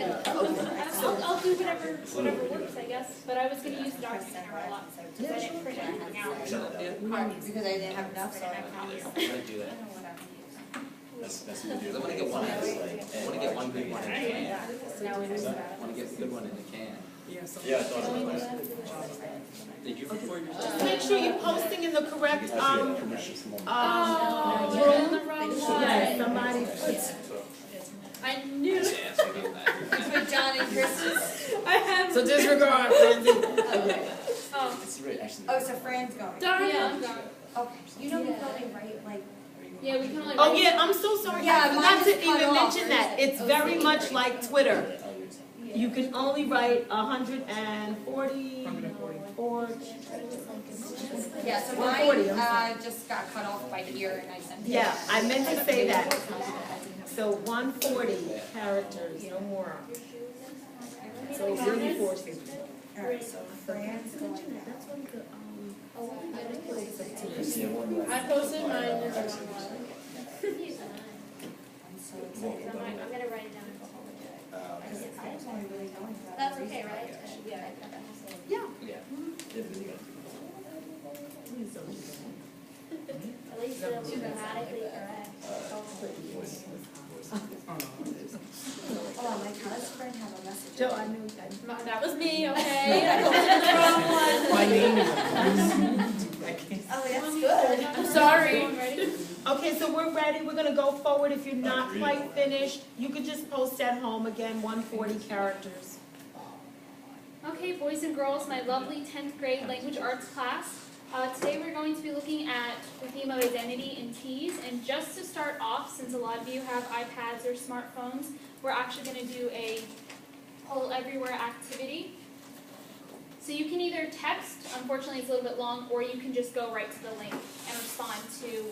I'll do whatever works, I guess, but I was gonna use the document camera a lot, because I didn't print anything out. Because I didn't have enough, so I have copies. I'm gonna do that. That's what I want to get one. I want to get one good one in the can. I want to get a good one in the can. Yeah, I thought it was. Did you record yourself? Just make sure you're posting in the correct, You're in the wrong one. yeah, somebody puts. I knew. For John and Chris's. I had. So disregard, Francie. Okay. Oh, It's right, actually. Oh, so Fran's going. darn it. Okay. You know we can only write like. Yeah, we can only. Oh yeah, I'm so sorry. Yeah, I forgot mine to is cut even off. mention that. It's very much like Twitter. You can only write 144. Yeah, so 140, I'm mine just got cut off by ear and I sent it. Yeah, I meant to say that. So 140 characters, no more. So really forcing. Alright, so Fran's going now. I posted mine in the wrong one. I'm gonna write it down. I was only really going for that. That's okay, right? Yeah. Yeah. At least it'll be grammatically correct. Oh my God, let's Fran have a message. Joe, I knew that. That was me, okay? I posted the wrong one. My name is. Oh, that's good. I'm sorry. Okay, so we're ready. We're gonna go forward. If you're not quite finished, you could just post at home again, 140 characters. Okay, boys and girls, my lovely 10th grade language arts class. Today we're going to be looking at the theme of identity in T's, and just to start off, since a lot of you have iPads or smartphones, we're actually going to do a poll everywhere activity. So you can either text, unfortunately it's a little bit long, or you can just go right to the link and respond to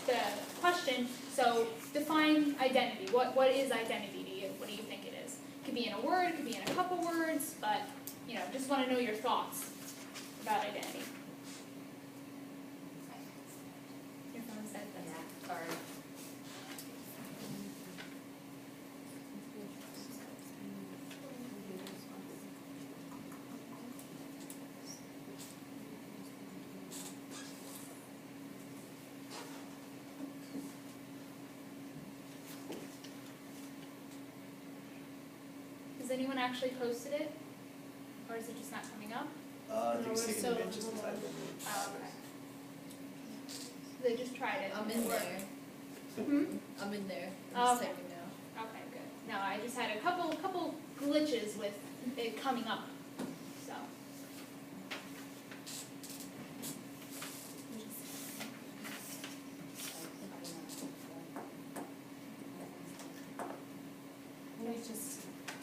the question. So define identity. What is identity to you? What do you think it is? It could be in a word, it could be in a couple words, but just want to know your thoughts about identity. Your phone said that. Yeah, sorry. Has anyone actually posted it? Or is it just not coming up? I think it's taking a bit just to type in. Oh, okay. They just tried it. I'm in there. Hmm? I'm in there. Oh, I'm just okay. typing now. Okay, good. No, I just had a couple glitches with it coming up. So. Let me just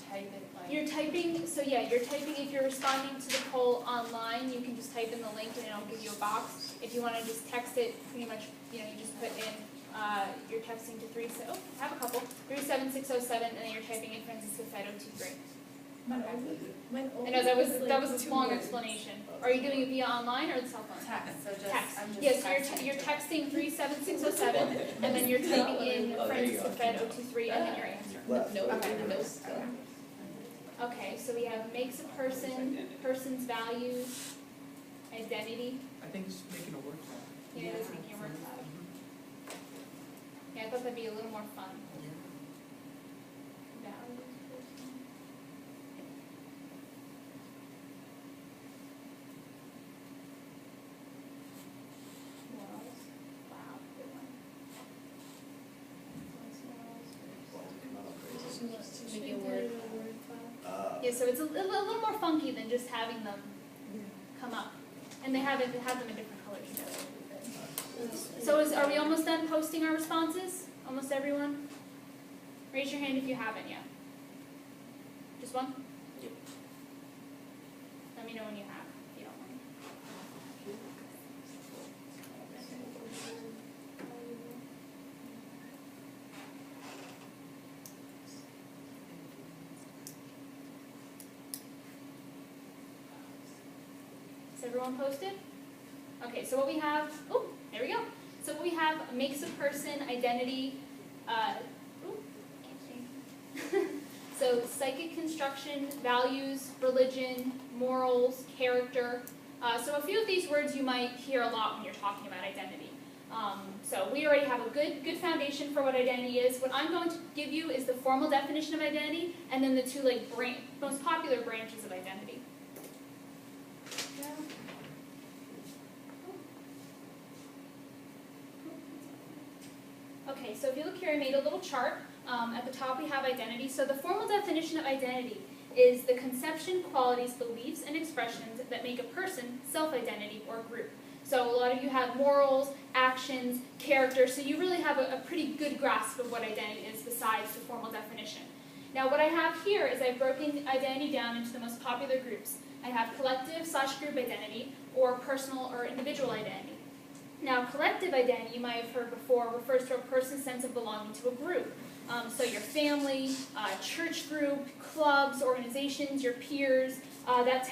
type it like. You're typing, so yeah, you're typing, if you're responding to the poll online, you can just type in the link and it'll give you a box. If you want to just text it, pretty much, you just put in, you're texting to I have a couple, 37607, and then you're typing in Francisco Fed 023. I know that was a long explanation. Are you doing it via online or the cell phone? Text, so just, Text. I'm just Yes, texting. you're texting 37607, and then you're typing in Francisco Fed 023, and then your answer. No. Okay, so we have makes a person, person's values, identity. I think it's making a word cloud. Yeah, it is making a word cloud. Yeah, I thought that'd be a little more fun. Values, person. Morals. Wow, good one. Making a word. Yeah, so it's a little more funky than just having them come up. And they have them in different colors too. So are we almost done posting our responses? Almost everyone? Raise your hand if you haven't yet. Just one? Yep. Let me know when you have, if you don't mind. Is everyone posted? Okay, so what we have, there we go. So what we have makes a person, identity, can't see. So psychic construction, values, religion, morals, character. So a few of these words you might hear a lot when you're talking about identity. So we already have a good foundation for what identity is. What I'm going to give you is the formal definition of identity, and then the two most popular branches of identity. Okay, so if you look here, I made a little chart. At the top we have identity. So the formal definition of identity is the conception, qualities, beliefs, and expressions that make a person self-identity or group. So a lot of you have morals, actions, character, so you really have a pretty good grasp of what identity is besides the formal definition. Now what I have here is I've broken identity down into the most popular groups. I have collective/group identity, or personal or individual identity. Now collective identity, you might have heard before, refers to a person's sense of belonging to a group. So your family, church group, clubs, organizations, your peers, that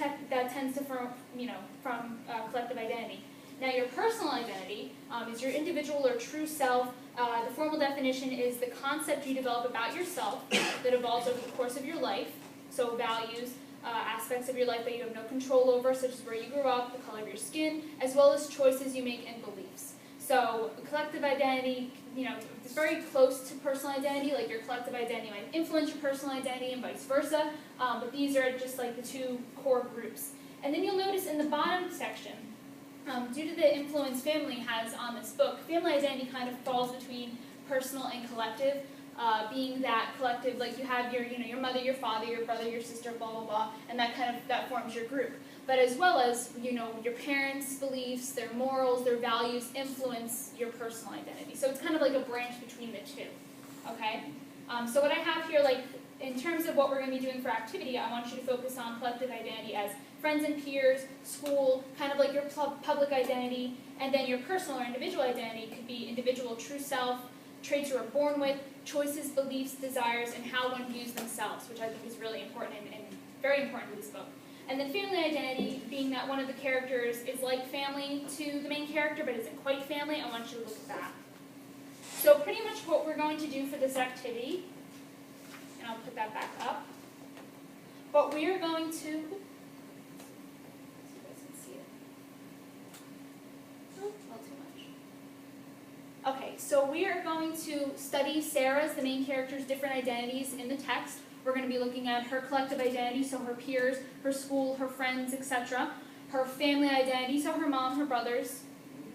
tends to from collective identity. Now your personal identity is your individual or true self. The formal definition is the concept you develop about yourself that evolves over the course of your life. So values, aspects of your life that you have no control over, such as where you grew up, the color of your skin, as well as choices you make and beliefs. So collective identity, it's very close to personal identity, like your collective identity might influence your personal identity and vice versa, but these are just like the two core groups. And then you'll notice in the bottom section, due to the influence family has on this book, family identity kind of falls between personal and collective, being that collective, like you have your mother, your father, your brother, your sister, blah, blah, blah, and that forms your group. But as well as, your parents' beliefs, their morals, their values influence your personal identity. So it's kind of like a branch between the two, okay? So what I have here, like, in terms of what we're going to be doing for activity, I want you to focus on collective identity as friends and peers, school, kind of like your public identity, and then your personal or individual identity could be individual true self, traits you were born with, choices, beliefs, desires, and how one views themselves, which I think is really important and very important to this book. And then family identity, being that one of the characters is like family to the main character, but isn't quite family, I want you to look at that. So pretty much what we're going to do for this activity, and I'll put that back up, but we are going to, see if you guys can see it. Oh, not too much. Okay, so we are going to study Sarah's, the main character's, different identities in the text. We're going to be looking at her collective identity, so her peers, her school, her friends, etc. Her family identity, so her mom, her brothers,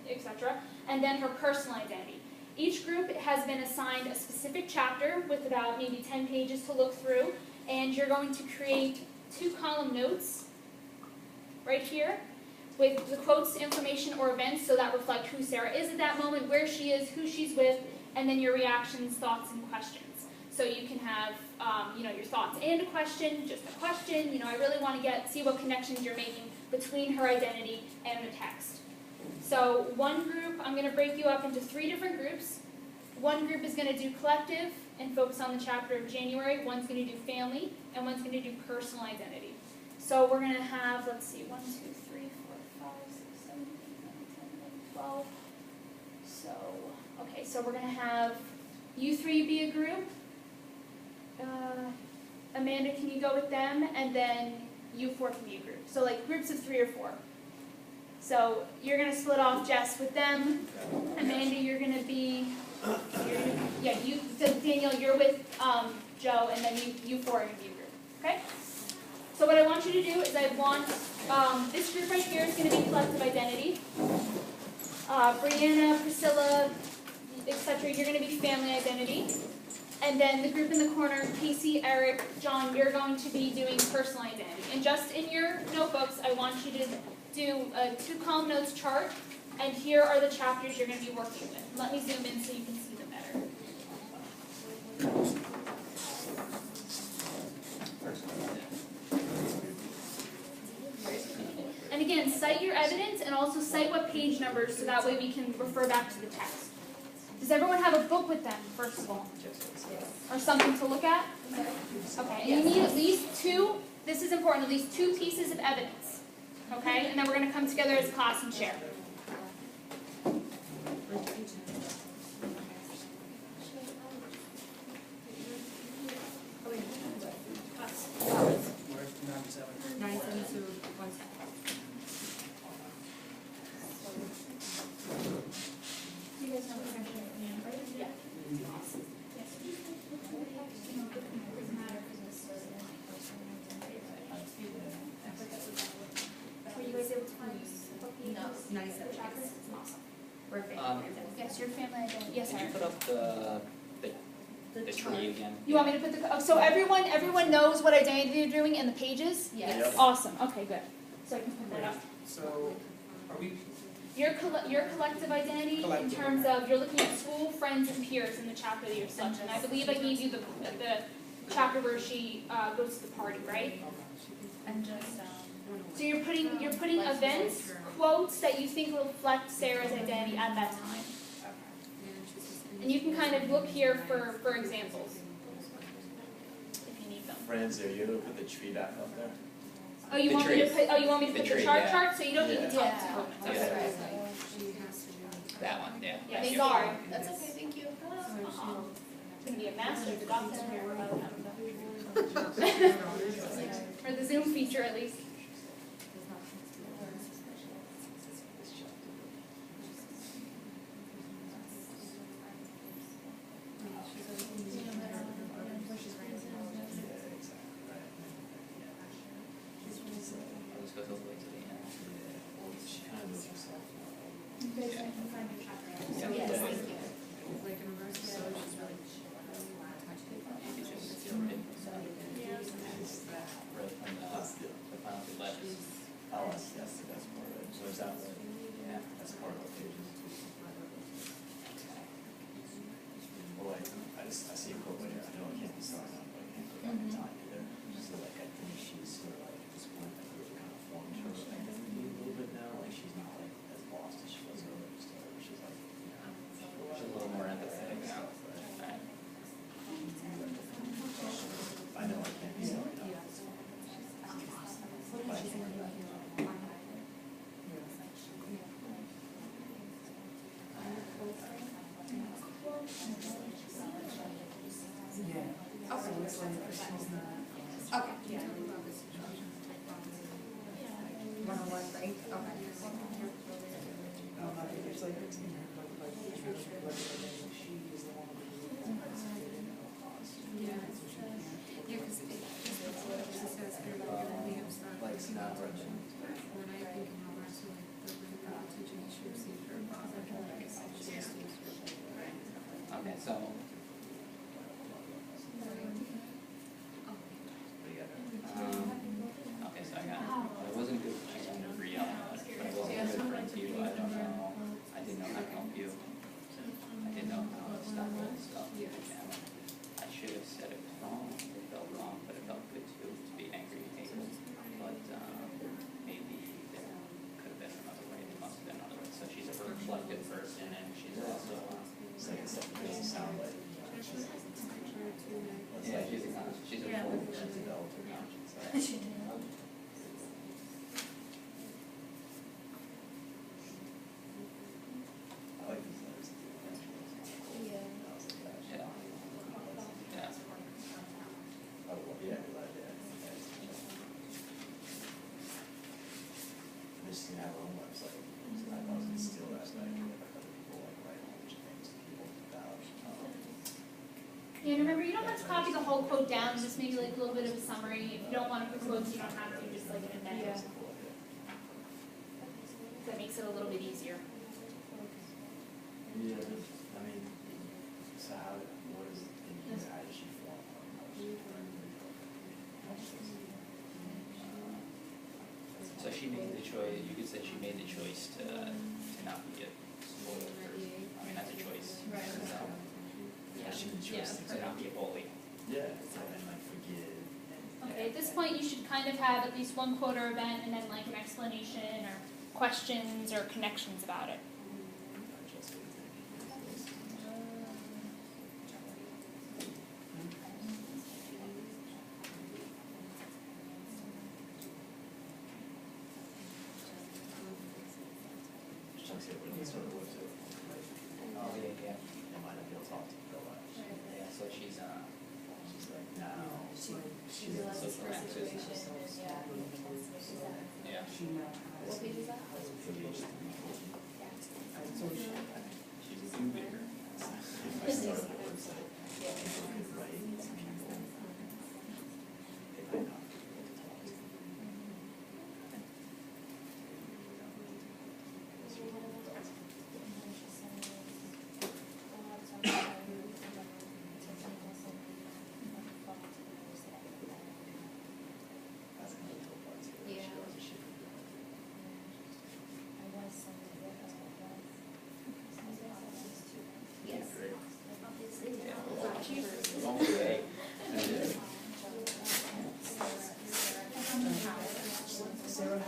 etc. And then her personal identity. Each group has been assigned a specific chapter with about maybe 10 pages to look through, and you're going to create 2-column notes right here with the quotes, information, or events, so that reflect who Sarah is at that moment, where she is, who she's with, and then your reactions, thoughts, and questions. So you can have, your thoughts and a question, just a question. I really want to see what connections you're making between her identity and the text. So one group, I'm going to break you up into 3 different groups. One group is going to do collective and focus on the chapter of January. One's going to do family, and one's going to do personal identity. So we're going to have, let's see, 1, 2, 3, 4, 5, 6, 7, 8, 9, 10, 11, 12. So we're going to have you 3 be a group. Amanda, can you go with them? And then you 4 can be a group. So like groups of 3 or 4. So you're going to split off Jess with them. Amanda, you're going to be, so Daniel, you're with Joe, and then you 4 are going to be a group. Okay? So what I want you to do is I want, this group right here is going to be collective identity. Brianna, Priscilla, etc., you're going to be family identity. And then the group in the corner, Casey, Eric, John, you're going to be doing personal identity. And just in your notebooks, I want you to do a 2-column notes chart, and here are the chapters you're going to be working with. Let me zoom in so you can see them better. And again, cite your evidence and also cite what page numbers so that way we can refer back to the text. Does everyone have a book with them, first of all? Or something to look at? Okay, and you need at least 2, this is important, at least 2 pieces of evidence. Okay, and then we're going to come together as a class and share. Yes, your family identity, yes, Can sir. you put up the tree again? You want me to put the, so everyone knows what identity they're doing in the pages? Yes. Awesome, okay, good. So I can put that up. So, are we, Your collective identity in Collective, terms of, you're looking at school, friends, and peers in the chapter that you're such, and I believe I gave you the chapter where she goes to the party, right? And just, So you're putting events, quotes that you think will reflect Sarah's identity at that time. And you can kind of look here for examples, if you need them. friends, are you gonna put the tree back up there? Oh, you The want me to tree. put, you want me to The put the tree, chart yeah. so you don't need the top Yeah. components. Yeah. Okay. That one, yeah. Yeah, Thank sorry. you. That's okay, thank you. It's gonna be a master doctor or the Zoom feature at least. I'll just go all the way to the end. She kind of moves herself. Yeah. Yes, thank you. You could just right from the final two letters. Oh, that's the best part of it. So is that what, Yeah. that's part of the pages? Well, I see a quote right here, I know I can't be starting on, but I can't put back in time either. So like, I think she's sort of like, at this point, like, really kind of formed her identity a little bit now, like, she's not like as lost as she was earlier, she's like, you know, She's a little more empathetic now. Right. I know I can't be starting on. But I can't. Okay. One-on-one, right? Like, it's not urgent. Okay, so. Okay, so I got, it wasn't good, I don't agree on it, but it wasn't good for you, I don't know, I didn't know how to help you. I didn't know how to stop all this stuff, and I should have said it was wrong, it felt wrong, but it felt good too, to be angry and hateful. But, maybe there could have been another way, there must have been another way, so she's a reflective person, and she's also, It's like, it doesn't sound like. yeah, she's a full, She's developed her conscience. I like these letters. Yeah. yeah. Yeah. Oh, well, yeah, we like that. This thing have our own website, so I thought it was gonna steal that, but I can get like other people like write a bunch of things to people about, Yeah, and remember, you don't have to copy the whole quote down, just maybe like a little bit of a summary. If you don't want to put quotes, you don't have to, just like an indent. That makes it a little bit easier. Yeah, I mean, so how, what is, how does she form? So she made the choice, you could say she made the choice to not be a spoiled person. I mean, that's a choice. Right. So, Yeah, she would choose to not be a bully. Yeah, and like forgive and. Okay, at this point, you should kind of have at least one quote or event, and then like an explanation or questions or connections about it. Chelsea, what do you sort of look to? Oh, yeah. They might not be able to talk to her, but Yeah, so she's she's like, no. she's a social activist. Yeah. What page is that? She's a do-gooder. If I started the website, people could write to people, they might not be able to talk to.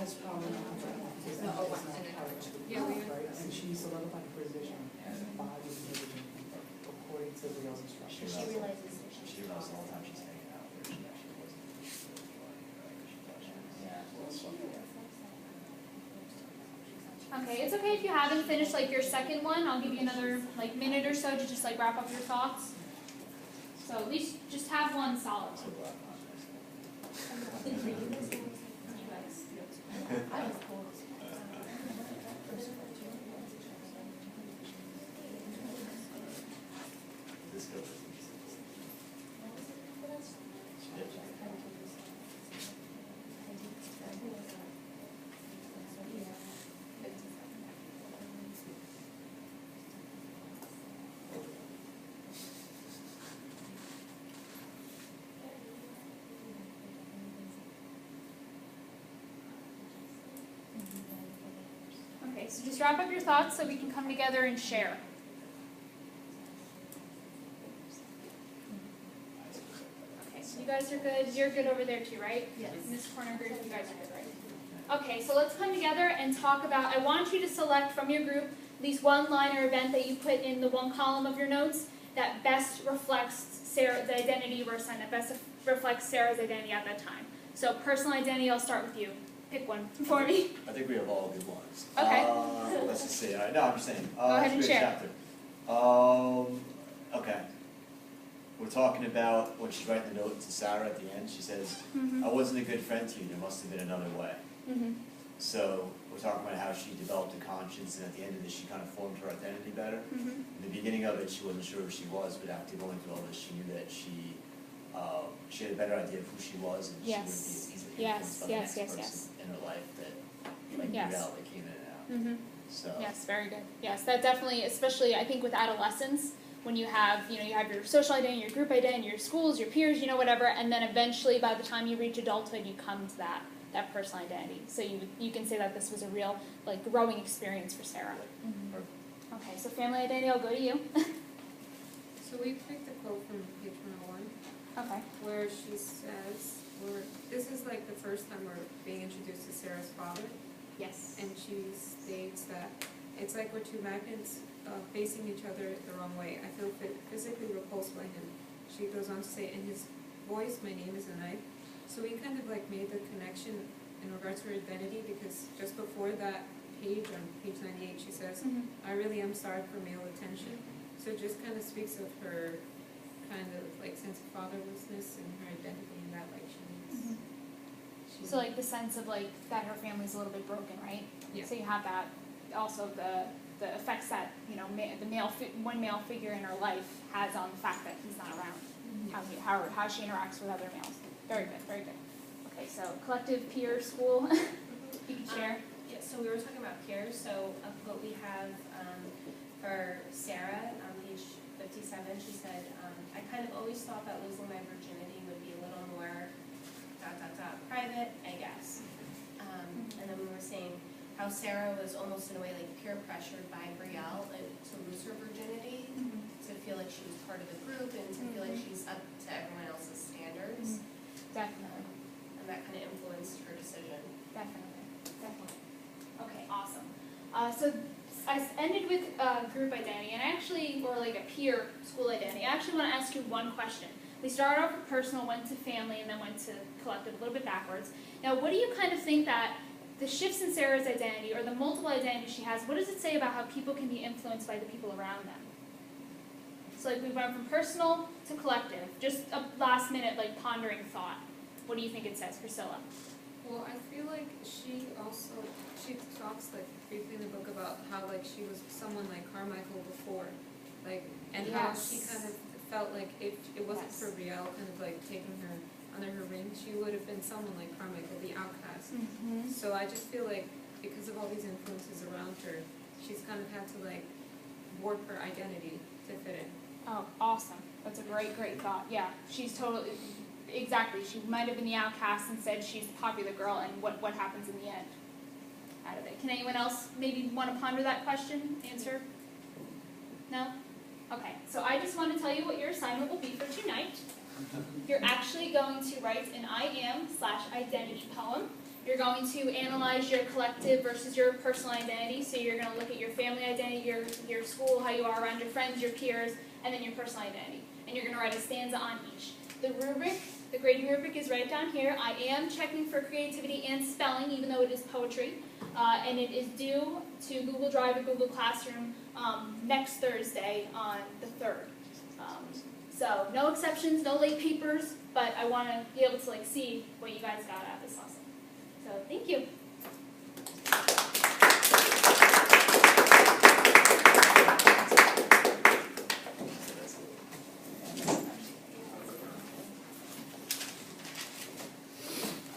has probably not done that because No, Angela's and not then- character, yeah, we- right? And she solidified her position by the division according to Leo's instructions. She realizes that She realizes all the time she's hanging out where she actually wasn't. She thought she was. Yeah. Okay, it's okay if you haven't finished like your second one. I'll give you another like minute or so to just like wrap up your thoughts. So at least just have one solid. So glad I'm this goes. She did. Okay, so just wrap up your thoughts so we can come together and share. Okay, so you guys are good. You're good over there too, right? Yes. In this corner group, you guys are good, right? Okay, so let's come together and talk about, I want you to select from your group at least one line or event that you put in the one column of your notes that best reflects the identity we're assigned, that best reflects Sarah's identity at that time. So personal identity, I'll start with you. Pick one for me. I think we have all good ones. Okay. Let's just see. No, I'm just saying. Go ahead and it's a great share. chapter. Okay. We're talking about when she's writing the note to Sarah at the end. She says, Mm-hmm. "I wasn't a good friend to you. There must have been another way." Mm-hmm. So we're talking about how she developed a conscience, and at the end of this, she kind of formed her identity better. Mm-hmm. In the beginning of it, she wasn't sure who she was, but after going through all this, she knew that she had a better idea of who she was, and she wouldn't be as easily influenced by the next person in her life that, like, Yes. reality came in and out. Mm-hmm. So. Yes, very good. Yes, that definitely, especially I think with adolescence, when you have your social identity, your group identity, your schools, your peers, whatever, and then eventually by the time you reach adulthood, you come to that personal identity. So you can say that this was a real like growing experience for Sarah. Okay, so family identity, I'll go to you. So we picked a quote from page 101, Okay. where she says, this is like the first time we're being introduced to Sarah's father, Yes. and she states that it's like we're two magnets facing each other the wrong way. I feel physically repulsed by him. She goes on to say, in his voice, my name is a knife. So we kind of like made the connection in regards to her identity, because just before that page, on page 98, she says, Mm-hmm. I really am starved for male attention. So it just kind of speaks of her kind of like sense of fatherlessness and her identity in that, like Mhm. she's So like the sense of like that her family's a little bit broken, right? Yeah. So you have that, also the effects that one male figure in her life has on the fact that he's not around. How she interacts with other males. Very good, very good. Okay, so collective peer school, you can share. Yeah, so we were talking about peers, so what we have for Sarah on page 57, she said, I kind of always thought that losing my virginity would be a little more ... private, I guess. And then we were saying how Sarah was almost in a way like peer pressured by Brielle to lose her virginity, to feel like she was part of the group and to feel like she's up to everyone else's standards. Definitely, And that kind of influenced her decision. definitely. Okay, awesome. So I ended with group identity, and or like a peer school identity. I actually want to ask you one question. We started off with personal, went to family, and then went to collective, a little bit backwards. Now, what do you kind of think that the shifts in Sarah's identity, or the multiple identities she has, what does it say about how people can be influenced by the people around them? So like we went from personal to collective. Just a last minute like pondering thought. What do you think it says, Priscilla? Well, I feel like she talks like briefly in the book about how like she was someone like Carmichael before, like, and how she Yes. kind of felt like if it wasn't Yes. for Brielle kind of like taking her under her wing, she would have been someone like Carmichael, the outcast. Mm-hmm. So I just feel like because of all these influences around her, she's kind of had to like warp her identity to fit in. Oh, awesome. That's a great thought. Yeah, she's totally, exactly. She might have been the outcast and said she's the popular girl, and what happens in the end out of it? Can anyone else maybe want to ponder that question, answer? No? Okay, so I just want to tell you what your assignment will be for tonight. You're actually going to write an I am/identity poem, You're going to analyze your collective versus your personal identity. So you're going to look at your family identity, your school, how you are around your friends, your peers, and then your personal identity. And you're going to write a stanza on each. The rubric, the grading rubric is right down here. I am checking for creativity and spelling, even though it is poetry. And it is due to Google Drive or Google Classroom next Thursday on the 3rd. So no exceptions, no late papers, but I want to be able to see what you guys got out of this lesson. So thank you.